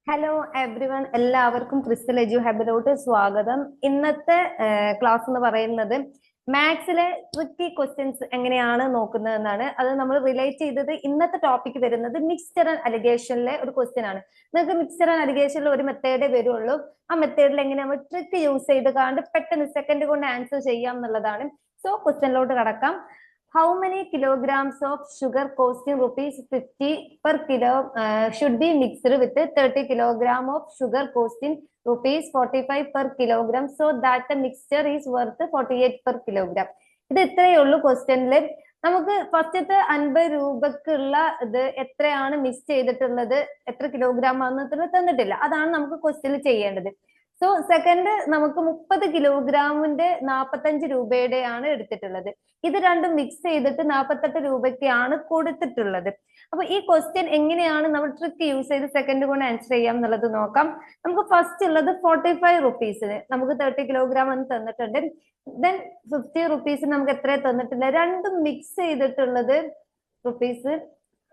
Hello every one, എല്ലാവർക്കും crystal എജു ഹബിലോട്ട് സ്വാഗതം. ഇന്നത്തെ ക്ലാസ് എന്ന് പറയുന്നത് മാത്സിലെ ട്രിക്കി ക്വസ്റ്റ്യൻസ് എങ്ങനെയാണ് നോക്കുന്നത് എന്നാണ്. അത് നമ്മൾ റിലേറ്റ് ചെയ്തത് ഇന്നത്തെ ടോപ്പിക് വരുന്നത് മിക്സ്ചർ ആൻഡ് അലിഗേഷനിലെ ഒരു ക്വസ്റ്റ്യൻ ആണ്. നിങ്ങൾക്ക് മിക്സ്ചർ ആൻഡ് അലിഗേഷനിൽ ഒരു മെത്തേഡേ വരുള്ളൂ. ആ മെത്തേഡിൽ എങ്ങനെ നമ്മൾ ട്രിക്ക് യൂസ് ചെയ്ത് കാണ്ട് പെട്ടെന്ന് സെക്കൻഡ് കൊണ്ട് ആൻസർ ചെയ്യാം എന്നുള്ളതാണ്. സോ ക്വസ്റ്റ്യനിലോട്ട് കടക്കാം. How many kilograms of sugar costing rupees 50 per kilo should be mixed with 30 kilogram of sugar costing rupees 45 per kilogram so that the mixture is worth 48 per kilogram? ഇത് ഇത്രയേ ഉള്ളൂ ക്വസ്റ്റ്യനില്. നമുക്ക് ഫസ്റ്റത്തെ 50 രൂപക്കുള്ള ഇത് എത്രയാണ് മിക്സ് ചെയ്തിട്ടുള്ളത്, എത്ര കിലോഗ്രാം ആണെന്ന് തന്നിട്ടില്ല. അതാണ് നമുക്ക് ക്വസ്റ്റ്യനിൽ ചെയ്യേണ്ടത്. സോ സെക്കൻഡ് നമുക്ക് 30 കിലോഗ്രാമിന്റെ 45 രൂപയുടെയാണ് എടുത്തിട്ടുള്ളത്. ഇത് രണ്ടും മിക്സ് ചെയ്തിട്ട് 48 രൂപയ്ക്കാണ് കൊടുത്തിട്ടുള്ളത്. അപ്പൊ ഈ ക്വസ്റ്റ്യൻ എങ്ങനെയാണ് നമ്മൾ ട്രിക്ക് യൂസ് ചെയ്ത് സെക്കൻഡ് കൊണ്ട് ആൻസർ ചെയ്യാം എന്നുള്ളത് നോക്കാം. നമുക്ക് ഫസ്റ്റ് ഉള്ളത് 45 റുപ്പീസിന് നമുക്ക് 30 കിലോഗ്രാം എന്ന് തന്നിട്ടുണ്ട്. ദെൻ 50 റുപ്പീസിന് നമുക്ക് എത്ര തന്നിട്ടില്ല, രണ്ടും മിക്സ് ചെയ്തിട്ടുള്ളത്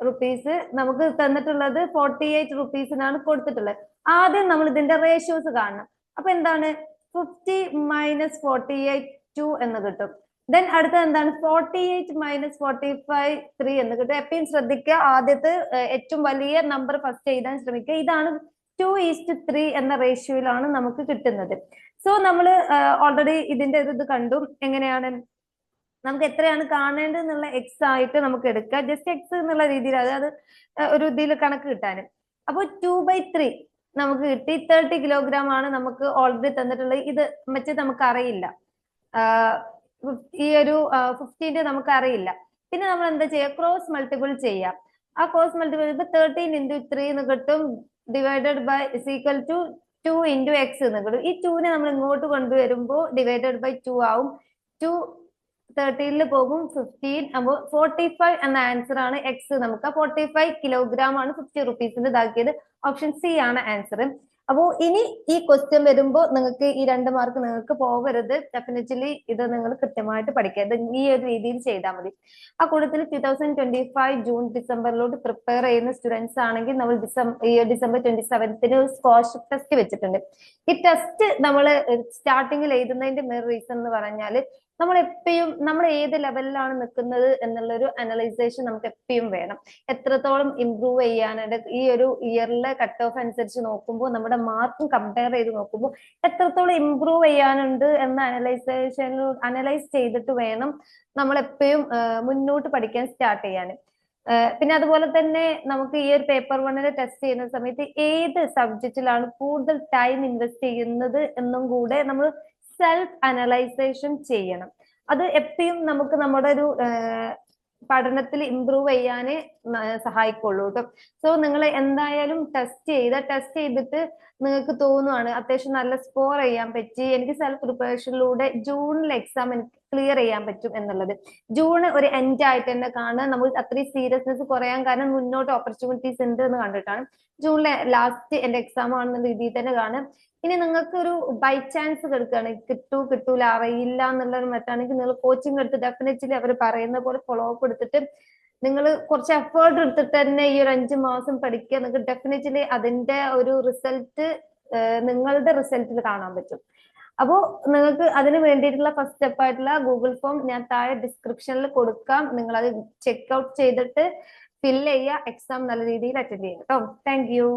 റുപ്പീസ് നമുക്ക് തന്നിട്ടുള്ളത് 48 റുപ്പീസിനാണ് കൊടുത്തിട്ടുള്ളത്. ആദ്യം നമ്മൾ ഇതിന്റെ റേഷ്യോസ് കാണണം. അപ്പൊ എന്താണ് 50 മൈനസ് 48 2 എന്ന് കിട്ടും. ദെൻ അടുത്തത് എന്താണ് 48 മൈനസ് 45 3 എന്ന് കിട്ടും. എപ്പോഴും ശ്രദ്ധിക്കുക, ആദ്യത്തെ ഏറ്റവും വലിയ നമ്പർ ഫസ്റ്റ് എഴുതാൻ ശ്രമിക്കുക. ഇതാണ് 2:3 എന്ന റേഷ്യോയിലാണ് നമുക്ക് കിട്ടുന്നത്. സോ നമ്മൾ ഓൾറെഡി ഇതിന്റെ ഇത് കണ്ടു. എങ്ങനെയാണ് നമുക്ക് എത്രയാണ് കാണേണ്ടത് എന്നുള്ള എക്സ് ആയിട്ട് നമുക്ക് എടുക്കുക. ജസ്റ്റ് എക്സ് എന്നുള്ള രീതിയിൽ അതായത് ഒരു ഇതിൽ കണക്ക് കിട്ടാൻ. അപ്പൊ 2/3 നമുക്ക് കിട്ടി. 30 കിലോഗ്രാം ആണ് നമുക്ക് ഓൾറെഡി തന്നിട്ടുള്ളത്. ഇത് മറ്റേ നമുക്ക് അറിയില്ല, ഈ ഒരു 15 നമുക്ക് അറിയില്ല. പിന്നെ നമ്മൾ എന്താ ചെയ്യുക, ക്രോസ് മൾട്ടിപ്പിൾ ചെയ്യാം. ആ ക്രോസ് മൾട്ടിപ്പിൾ ചെയ്യുമ്പോൾ 13 into 3 എന്ന് കിട്ടും, divided by equal to 2 into x എന്ന് കിട്ടും. ഈ 2നെ നമ്മൾ ഇങ്ങോട്ട് കൊണ്ടുവരുമ്പോൾ ഡിവൈഡഡ് ബൈ 2 ആവും. 2 13 പോകും, 15 അപ്പോൾ 45 എന്ന ആൻസർ ആണ് എക്സ്. നമുക്ക് 45 കിലോഗ്രാം ആണ് 50 റുപ്പീസിന്റെ ഇതാക്കിയത്. ഓപ്ഷൻ സി ആണ് ആൻസർ. അപ്പോ ഇനി ഈ ക്വസ്റ്റ്യൻ വരുമ്പോൾ നിങ്ങൾക്ക് ഈ 2 മാർക്ക് നിങ്ങൾക്ക് പോകരുത്. ഡെഫിനറ്റ്ലി ഇത് നിങ്ങൾ കൃത്യമായിട്ട് പഠിക്കുക. ഇത് ഈ ഒരു രീതിയിൽ ചെയ്താൽ മതി. ആ കൂട്ടത്തിൽ 2025 ജൂൺ ഡിസംബറിലോട്ട് പ്രിപ്പയർ ചെയ്യുന്ന സ്റ്റുഡൻസ് ആണെങ്കിൽ നമ്മൾ ഡിസംബർ 27 സ്കോളർഷിപ്പ് ടെസ്റ്റ് വെച്ചിട്ടുണ്ട്. ഈ ടെസ്റ്റ് നമ്മൾ സ്റ്റാർട്ടിങ്ങിൽ എഴുതുന്നതിന്റെ മെയിൻ റീസൺ എന്ന് പറഞ്ഞാൽ നമ്മൾ എപ്പോഴും നമ്മൾ ഏത് ലെവലിലാണ് നിൽക്കുന്നത് എന്നുള്ളൊരു അനലൈസേഷൻ നമുക്ക് എപ്പോഴും വേണം. എത്രത്തോളം ഇംപ്രൂവ് ചെയ്യാനുണ്ട് ഈ ഒരു ഇയറിലെ കട്ട് ഓഫ് അനുസരിച്ച് നോക്കുമ്പോൾ നമ്മുടെ മാർക്കും കമ്പയർ ചെയ്ത് നോക്കുമ്പോൾ എത്രത്തോളം ഇംപ്രൂവ് ചെയ്യാനുണ്ട് എന്ന അനലൈസ് ചെയ്തിട്ട് വേണം നമ്മൾ എപ്പോഴും മുന്നോട്ട് പഠിക്കാൻ സ്റ്റാർട്ട് ചെയ്യാൻ. പിന്നെ അതുപോലെ തന്നെ നമുക്ക് ഈ ഒരു പേപ്പർ 1 ടെസ്റ്റ് ചെയ്യുന്ന സമയത്ത് ഏത് സബ്ജക്റ്റിലാണ് കൂടുതൽ ടൈം ഇൻവെസ്റ്റ് ചെയ്യുന്നത് എന്നും കൂടെ നമ്മൾ സെൽഫ് അനലൈസേഷൻ ചെയ്യണം. അത് എപ്പോഴും നമുക്ക് നമ്മുടെ ഒരു പഠനത്തിൽ ഇംപ്രൂവ് ചെയ്യാനേ സഹായിക്കുള്ളൂ കേട്ടോ. സോ നിങ്ങൾ എന്തായാലും ടെസ്റ്റ് ചെയ്തിട്ട് നിങ്ങൾക്ക് തോന്നുവാണ് അത്യാവശ്യം നല്ല സ്കോർ ചെയ്യാൻ പറ്റി, എനിക്ക് സെൽഫ് പ്രിപ്പറേഷനിലൂടെ ജൂണിൽ എക്സാം എനിക്ക് ക്ലിയർ ചെയ്യാൻ പറ്റും എന്നുള്ളത്. ജൂൺ ഒരു എൻഡ് ആയിട്ട് തന്നെ കാണുക. നമ്മൾ അത്രയും സീരിയസ്നെസ് കുറയാൻ കാരണം മുന്നോട്ട് ഓപ്പർച്യൂണിറ്റീസ് ഉണ്ട് എന്ന് കണ്ടിട്ടാണ്. ജൂണിലെ ലാസ്റ്റ് എന്റെ എക്സാം ആണെന്ന രീതിയിൽ തന്നെ കാണുക. ഇനി നിങ്ങൾക്ക് ഒരു ബൈ ചാൻസ് കിടക്കുകയാണ്, കിട്ടൂല അറിയില്ല എന്നുള്ളൊരു മറ്റാണെങ്കിൽ നിങ്ങൾ കോച്ചിങ് എടുത്ത് ഡെഫിനറ്റ്ലി അവർ പറയുന്ന പോലെ ഫോളോ അപ്പ് എടുത്തിട്ട് നിങ്ങൾ കുറച്ച് എഫേർട്ട് എടുത്തിട്ട് തന്നെ ഈ ഒരു 5 മാസം പഠിക്കുക. നിങ്ങൾക്ക് ഡെഫിനറ്റ്ലി അതിന്റെ ഒരു റിസൾട്ട് നിങ്ങളുടെ റിസൾട്ടിൽ കാണാൻ പറ്റും. അപ്പോൾ നിങ്ങൾക്ക് അതിന് വേണ്ടിയിട്ടുള്ള ഫസ്റ്റ് സ്റ്റെപ്പ് ആയിട്ടുള്ള ഗൂഗിൾ ഫോം ഞാൻ താഴെ ഡിസ്ക്രിപ്ഷനിൽ കൊടുക്കാം. നിങ്ങൾ അത് ചെക്ക് ഔട്ട് ചെയ്തിട്ട് ഫിൽ ചെയ്യുക. എക്സാം നല്ല രീതിയിൽ അറ്റൻഡ് ചെയ്യുക കേട്ടോ. Thank you.